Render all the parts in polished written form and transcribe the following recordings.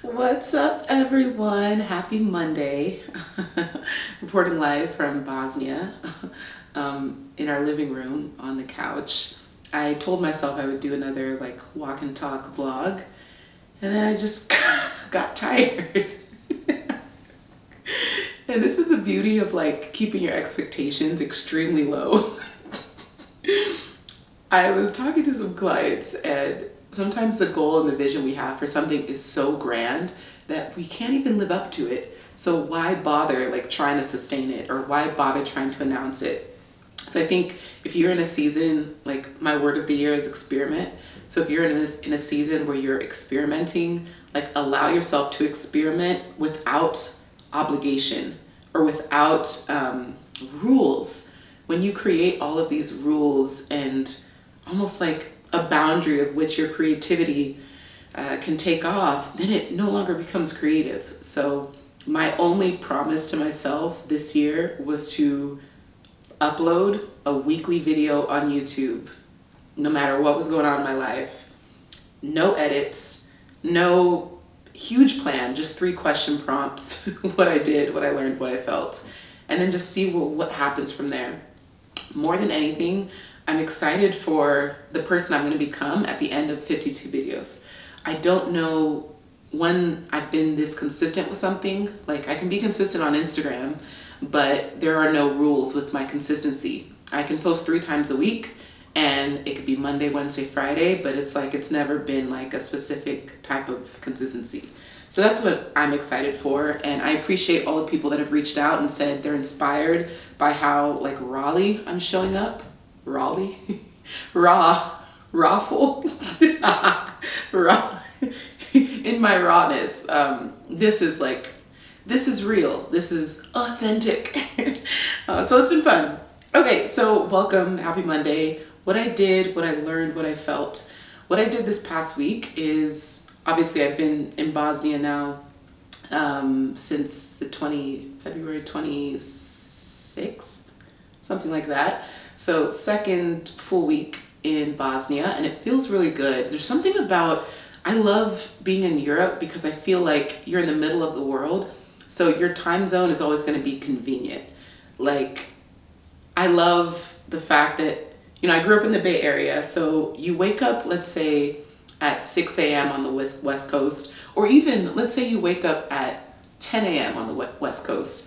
What's up, everyone? Happy Monday. Reporting live from Bosnia in our living room on the couch. I told myself I would do another walk and talk vlog, and then I just got tired. And this is the beauty of keeping your expectations extremely low. I was talking to some clients, and sometimes the goal and the vision we have for something is so grand that we can't even live up to it. So why bother trying to sustain it, or why bother trying to announce it? So I think if you're in a season, my word of the year is experiment. So if you're in a season where you're experimenting, allow yourself to experiment without obligation or without rules. When you create all of these rules and almost like a boundary of which your creativity can take off, then it no longer becomes creative. So my only promise to myself this year was to upload a weekly video on YouTube, no matter what was going on in my life. No edits, no huge plan, just 3 question prompts, what I did, what I learned, what I felt, and then just see what happens from there. More than anything, I'm excited for the person I'm going to become at the end of 52 videos. I don't know when I've been this consistent with something. I can be consistent on Instagram, but there are no rules with my consistency. I can post 3 times a week, and it could be Monday, Wednesday, Friday, but it's never been a specific type of consistency. So that's what I'm excited for, and I appreciate all the people that have reached out and said they're inspired by how Raleigh I'm showing up. Raleigh? Rawful. Raw. In my rawness. This is real. This is authentic. So it's been fun. Okay, so welcome, happy Monday. What I did, what I learned, what I felt. What I did this past week is, obviously I've been in Bosnia now since February 26th, something like that. So 2nd full week in Bosnia, and it feels really good. There's something about, I love being in Europe because I feel like you're in the middle of the world. So your time zone is always going to be convenient. I love the fact that, I grew up in the Bay Area, so you wake up, let's say, at 6 a.m. on the West Coast, or even, let's say you wake up at 10 a.m. on the West Coast.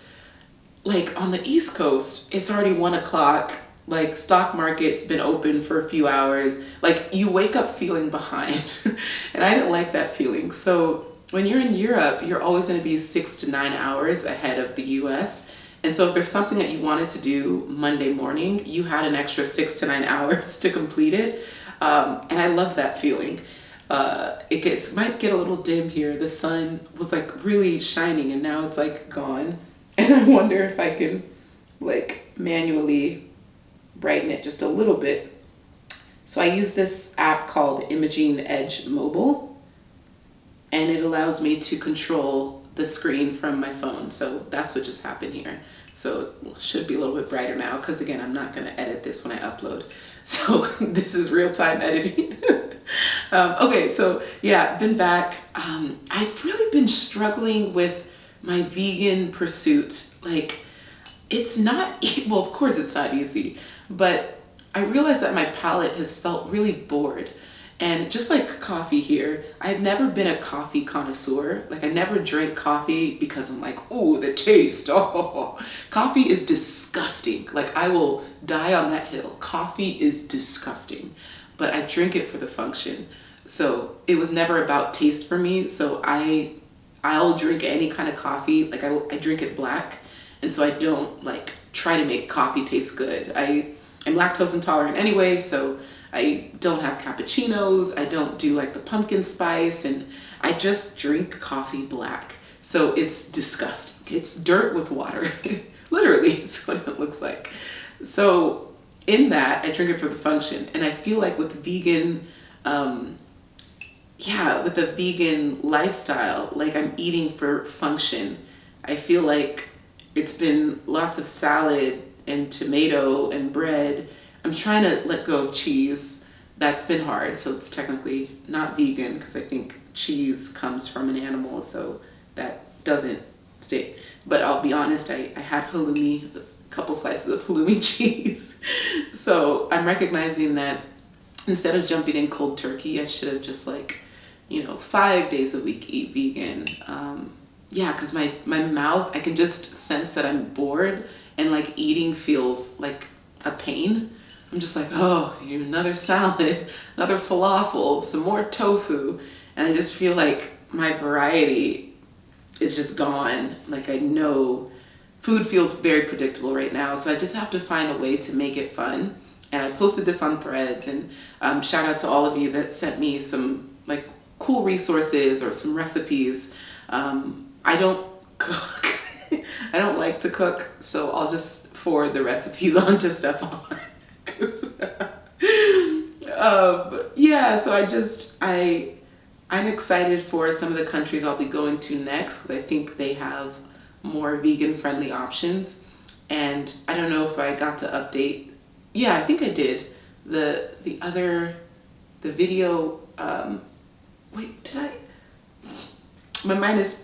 On the East Coast, it's already 1 o'clock, stock market's been open for a few hours. You wake up feeling behind, and I didn't like that feeling. So when you're in Europe, you're always going to be 6 to 9 hours ahead of the US. And so if there's something that you wanted to do Monday morning, you had an extra 6 to 9 hours to complete it. And I love that feeling. It might get a little dim here. The sun was really shining, and now it's gone. And I wonder if I can manually brighten it just a little bit. So I use this app called Imaging Edge Mobile, and it allows me to control the screen from my phone. So that's what just happened here. So it should be a little bit brighter now, because again, I'm not going to edit this when I upload. So this is real-time editing. Okay, so yeah, been back. I've really been struggling with my vegan pursuit. It's not, well, of course it's not easy, but I realized that my palate has felt really bored. And just like coffee here, I've never been a coffee connoisseur. I never drink coffee because I'm oh, the taste. Oh, coffee is disgusting. I will die on that hill. Coffee is disgusting, but I drink it for the function. So it was never about taste for me. So I'll drink any kind of coffee. I drink it black. And so I don't try to make coffee taste good. I'm lactose intolerant anyway, so I don't have cappuccinos. I don't do the pumpkin spice, and I just drink coffee black. So it's disgusting. It's dirt with water. Literally, it's what it looks like. So in that, I drink it for the function. And I feel with vegan, with a vegan lifestyle, I'm eating for function. I feel it's been lots of salad and tomato and bread. I'm trying to let go of cheese. that's been hard. So it's technically not vegan because I think cheese comes from an animal, so that doesn't stay. But I'll be honest, I had halloumi, a couple slices of halloumi cheese. So I'm recognizing that instead of jumping in cold turkey, I should have just like, 5 days a week eat vegan. Yeah, because my mouth, I can just sense that I'm bored and like eating feels like a pain. I'm just like, oh, another salad, another falafel, some more tofu. And I just feel like my variety is just gone. Like I know food feels very predictable right now. So I just have to find a way to make it fun. And I posted this on Threads, and shout out to all of you that sent me some like cool resources or some recipes. I don't cook. I don't like to cook, so I'll just forward the recipes on to Stefan. Yeah, so I'm excited for some of the countries I'll be going to next because I think they have more vegan friendly options. And I don't know if I got to update. Yeah, I think I did. The video. Wait, did I? My mind is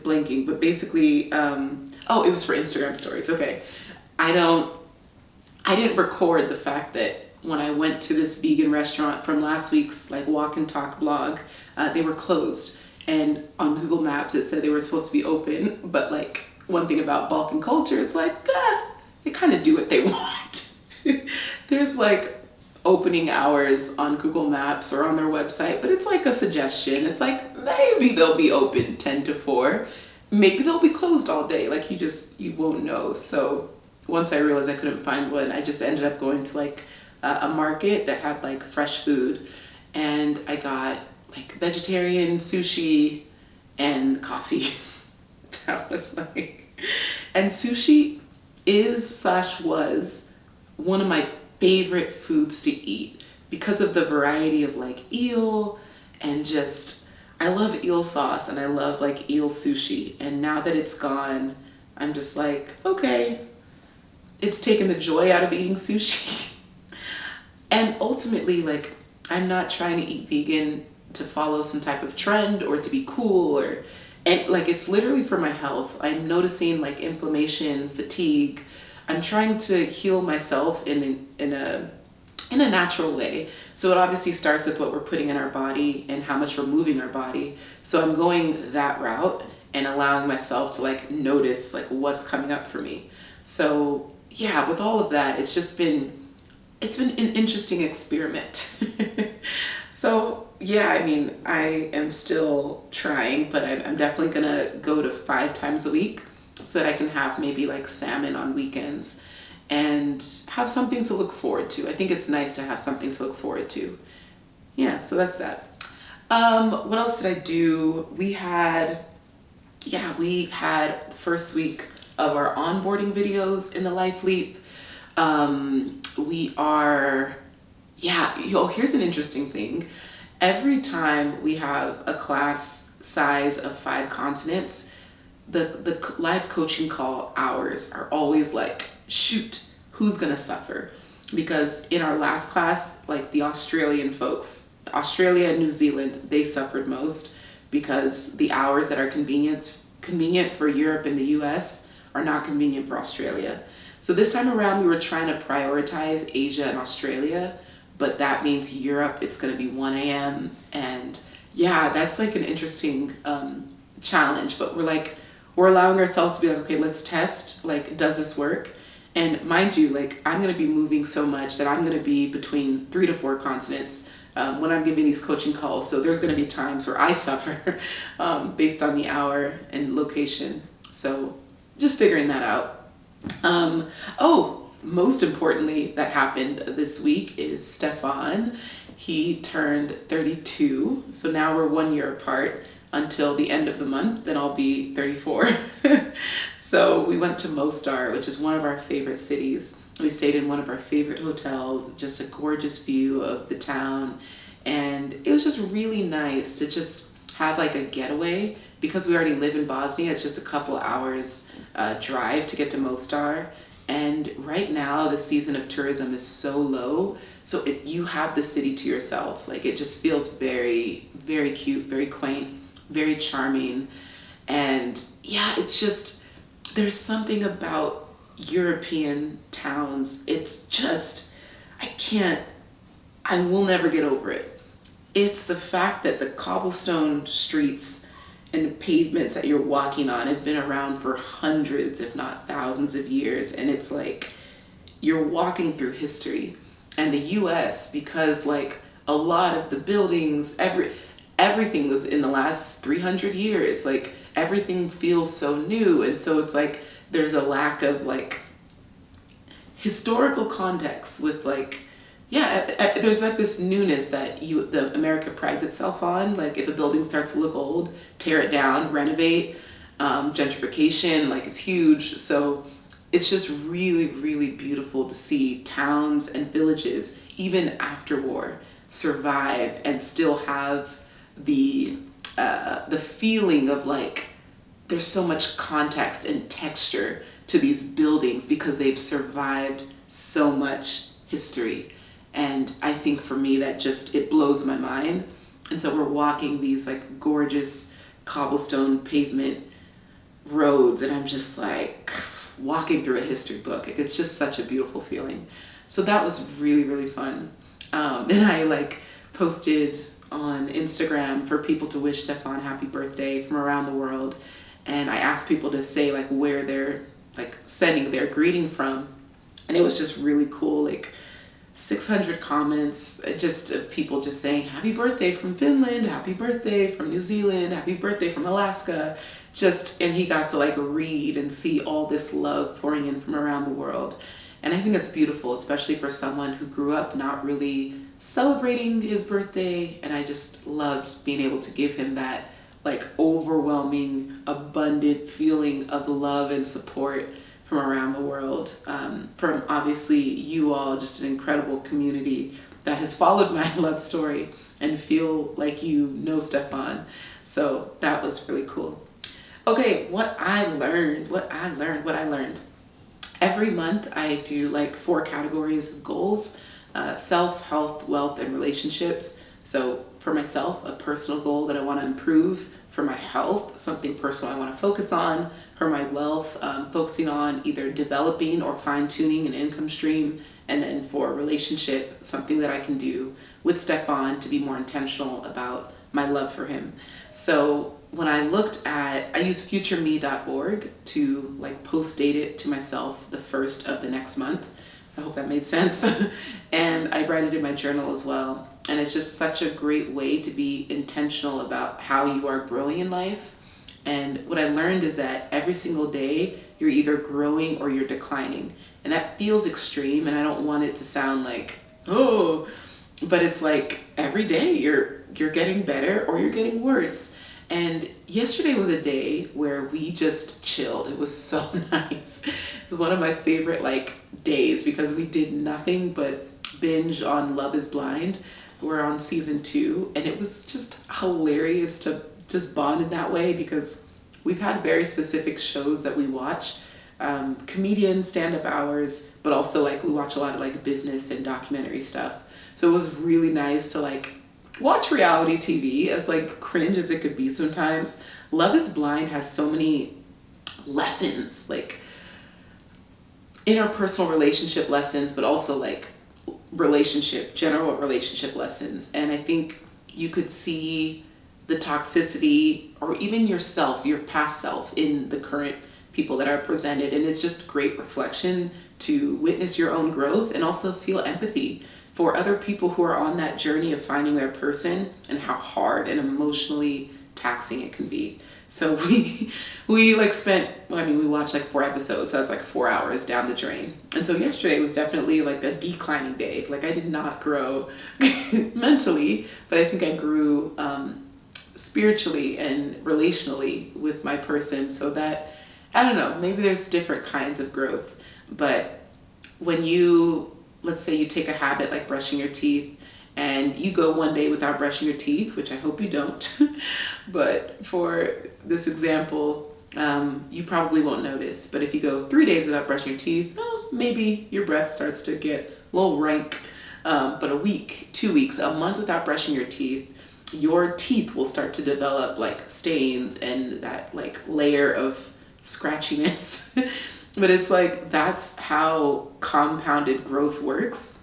blanking, but basically, oh, it was for Instagram stories. Okay, I didn't record the fact that when I went to this vegan restaurant from last week's like walk and talk vlog, they were closed, and on Google Maps it said they were supposed to be open. But like one thing about Balkan culture, it's like they kind of do what they want. There's like opening hours on Google Maps or on their website, but it's like a suggestion. It's like maybe they'll be open 10 to 4. Maybe they'll be closed all day. Like you won't know. So once I realized I couldn't find one, I just ended up going to like a market that had like fresh food, and I got like vegetarian sushi and coffee. That was like, and sushi was one of my favorite foods to eat because of the variety of like eel and just, I love eel sauce and I love like eel sushi. And now that it's gone, I'm just like, okay, it's taken the joy out of eating sushi. And ultimately, like, I'm not trying to eat vegan to follow some type of trend or to be cool and like, it's literally for my health. I'm noticing like inflammation, fatigue. I'm trying to heal myself in a natural way. So it obviously starts with what we're putting in our body and how much we're moving our body. So I'm going that route and allowing myself to like notice like what's coming up for me. So yeah, with all of that, it's been an interesting experiment. So yeah, I mean, I am still trying, but I'm definitely gonna go to 5 times a week so that I can have maybe like salmon on weekends and have something to look forward to. I think it's nice to have something to look forward to. Yeah, so that's that. What else did I do? We had the first week of our onboarding videos in the Life Leap. Here's an interesting thing. Every time we have a class size of 5 continents, the live coaching call hours are always like, shoot, who's gonna suffer? Because in our last class, like the Australian folks, Australia and New Zealand, they suffered most because the hours that are convenient for Europe and the US are not convenient for Australia. So this time around, we were trying to prioritize Asia and Australia, but that means Europe, it's gonna be 1 a.m. And yeah, that's like an interesting challenge, but we're allowing ourselves to be like, okay, let's test, like, does this work? And mind you, like, I'm gonna be moving so much that I'm gonna be between 3 to 4 continents when I'm giving these coaching calls. So there's gonna be times where I suffer based on the hour and location. So just figuring that out. Most importantly that happened this week is Stefan. He turned 32, so now we're 1 year apart until the end of the month, then I'll be 34. So we went to Mostar, which is one of our favorite cities. We stayed in one of our favorite hotels, just a gorgeous view of the town. And it was just really nice to just have like a getaway because we already live in Bosnia. It's just a couple hours drive to get to Mostar. And right now the season of tourism is so low. So you have the city to yourself. Like it just feels very, very cute, very quaint, very charming. And yeah, it's just, there's something about European towns. It's just, I will never get over it. It's the fact that the cobblestone streets and pavements that you're walking on have been around for hundreds, if not thousands of years. And it's like you're walking through history. And the US, because like a lot of the buildings, everything was in the last 300 years. Like everything feels so new. And so it's like there's a lack of like historical context with like, yeah, there's like this newness that the America prides itself on. Like if a building starts to look old, tear it down, renovate. Gentrification, like it's huge. So it's just really, really beautiful to see towns and villages, even after war, survive and still have the feeling of like there's so much context and texture to these buildings because they've survived so much history. And I think for me that just, it blows my mind. And so we're walking these like gorgeous cobblestone pavement roads and I'm just like walking through a history book. It's just such a beautiful feeling. So that was really, really fun. And I like posted on Instagram for people to wish Stefan happy birthday from around the world. And I asked people to say like where they're like sending their greeting from. And it was just really cool. Like 600 comments, just people just saying happy birthday from Finland, happy birthday from New Zealand, happy birthday from Alaska. And he got to like read and see all this love pouring in from around the world. And I think it's beautiful, especially for someone who grew up not really celebrating his birthday. And I just loved being able to give him that like overwhelming, abundant feeling of love and support from around the world. From obviously you all, just an incredible community that has followed my love story and feel like you know Stefan. So that was really cool. Okay, what I learned. Every month I do like 4 categories of goals: self, health, wealth, and relationships. So for myself, a personal goal that I want to improve. For my health, something personal I want to focus on. For my wealth, focusing on either developing or fine-tuning an income stream. And then for a relationship, something that I can do with Stefan to be more intentional about my love for him. So when I use futureme.org to like post date it to myself the first of the next month. I hope that made sense. And I write it in my journal as well. And it's just such a great way to be intentional about how you are growing in life. And what I learned is that every single day you're either growing or you're declining. And that feels extreme, and I don't want it to sound like, oh, but it's like every day you're getting better or you're getting worse. And yesterday was a day where we just chilled. It was so nice. It was one of my favorite like days because we did nothing but binge on Love is Blind. We're on season 2, and it was just hilarious to just bond in that way because we've had very specific shows that we watch, comedian stand-up hours, but also like we watch a lot of like business and documentary stuff. So it was really nice to like watch reality TV, as like cringe as it could be sometimes. Love is Blind has so many lessons, like interpersonal relationship lessons, but also like general relationship lessons. And I think you could see the toxicity or even yourself, your past self, in the current people that are presented. And it's just great reflection to witness your own growth and also feel empathy for other people who are on that journey of finding their person and how hard and emotionally taxing it can be. So we like we watched like 4 episodes, so that's like 4 hours down the drain. And so yesterday was definitely like a declining day. Like I did not grow mentally, but I think I grew spiritually and relationally with my person. So that, I don't know, maybe there's different kinds of growth. But when let's say you take a habit like brushing your teeth, and you go one day without brushing your teeth, which I hope you don't, but for this example, you probably won't notice. But if you go 3 days without brushing your teeth, maybe your breath starts to get a little rank. But a week, 2 weeks, a month without brushing your teeth will start to develop like stains and that like layer of scratchiness. But it's like, that's how compounded growth works.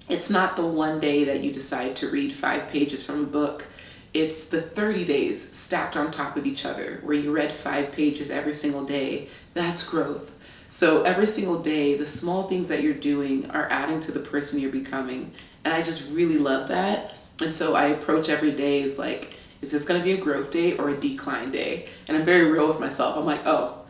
It's not the one day that you decide to read 5 pages from a book. It's the 30 days stacked on top of each other where you read 5 pages every single day. That's growth. So every single day, the small things that you're doing are adding to the person you're becoming. And I just really love that. And so I approach every day as like, is this going to be a growth day or a decline day? And I'm very real with myself. I'm like, oh,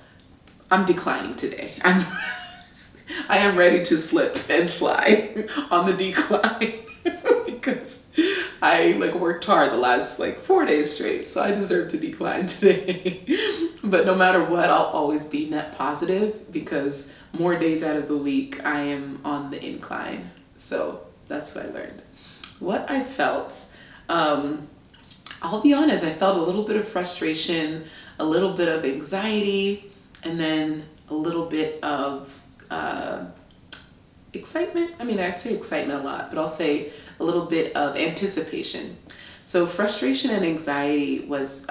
I'm declining today. I am ready to slip and slide on the decline because I like worked hard the last like 4 days straight, so I deserve to decline today. But no matter what, I'll always be net positive because more days out of the week I am on the incline. So that's what I learned. What I felt, I'll be honest, I felt a little bit of frustration, a little bit of anxiety, and then a little bit of excitement. I mean, I say excitement a lot, but I'll say a little bit of anticipation. So frustration and anxiety was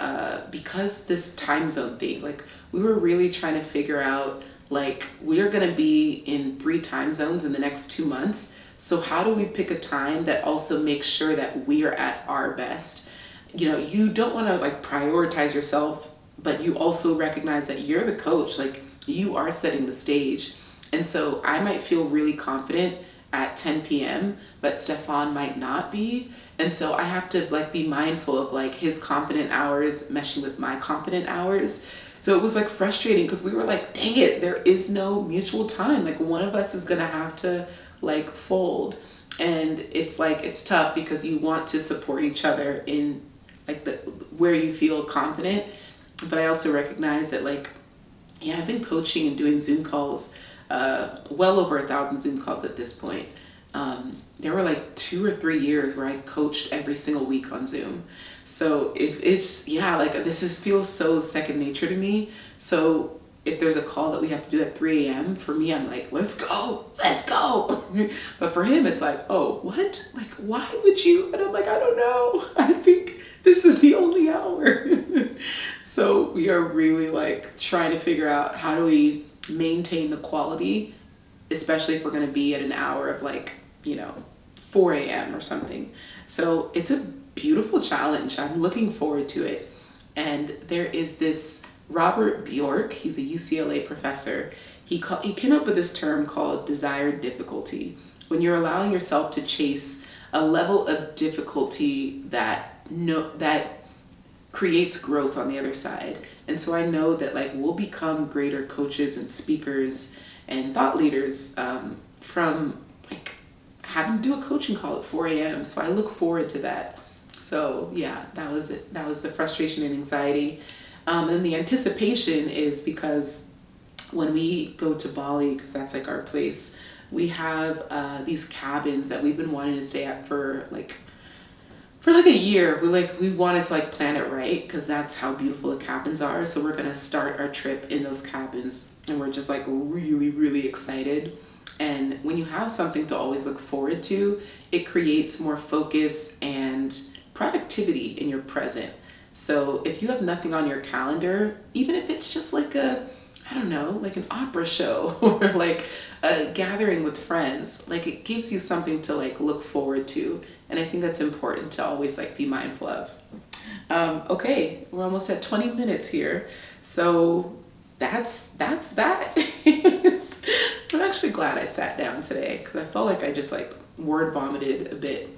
because this time zone thing, like we were really trying to figure out, like we're gonna be in 3 time zones in the next 2 months. So how do we pick a time that also makes sure that we are at our best? You know, you don't want to like prioritize yourself, but you also recognize that you're the coach, like you are setting the stage. And so I might feel really confident at 10 p.m., but Stefan might not be. And so I have to like be mindful of like his confident hours meshing with my confident hours. So it was like frustrating because we were like, dang it, there is no mutual time. Like one of us is going to have to like fold. And it's like, it's tough because you want to support each other in like the where you feel confident. But I also recognize that like, yeah, I've been coaching and doing Zoom calls, well over 1,000 Zoom calls at this point. There were like 2 or 3 years where I coached every single week on Zoom. So it's, yeah, like feels so second nature to me. So if there's a call that we have to do at 3 a.m., for me, I'm like, let's go. But for him, it's like, oh, what? Like, why would you? And I'm like, I don't know. I think this is the only hour. So we are really like trying to figure out how do we maintain the quality, especially if we're going to be at an hour of like, 4 a.m. or something. So it's a beautiful challenge. I'm looking forward to it. And there is this Robert Bjork, he's a UCLA professor. He came up with this term called desired difficulty. When you're allowing yourself to chase a level of difficulty that creates growth on the other side. And so I know that like we'll become greater coaches and speakers and thought leaders from like having to do a coaching call at 4 a.m. So I look forward to that. So yeah, that was it. That was the frustration and anxiety. And the anticipation is because when we go to Bali, because that's like our place, we have these cabins that we've been wanting to stay at for like a year. We wanted to like plan it right because that's how beautiful the cabins are. So we're gonna start our trip in those cabins, and we're just like really, really excited. And when you have something to always look forward to, it creates more focus and productivity in your present. So if you have nothing on your calendar, even if it's just like like an opera show or like a gathering with friends, like it gives you something to like look forward to. And I think that's important to always like be mindful of. Okay, we're almost at 20 minutes here. So that's that. I'm actually glad I sat down today because I felt like I just like word vomited a bit.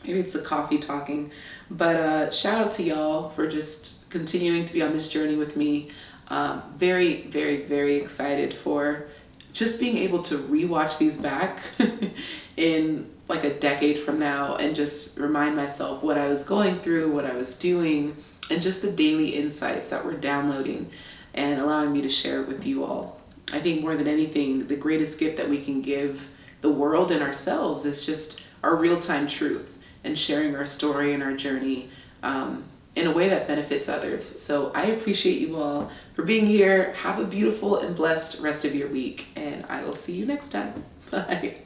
Maybe it's the coffee talking. But shout out to y'all for just continuing to be on this journey with me. Very, very, very excited for just being able to rewatch these back in like a decade from now and just remind myself what I was going through, what I was doing, and just the daily insights that we're downloading and allowing me to share with you all. I think more than anything, the greatest gift that we can give the world and ourselves is just our real-time truth and sharing our story and our journey in a way that benefits others. So I appreciate you all for being here. Have a beautiful and blessed rest of your week, and I will see you next time. Bye.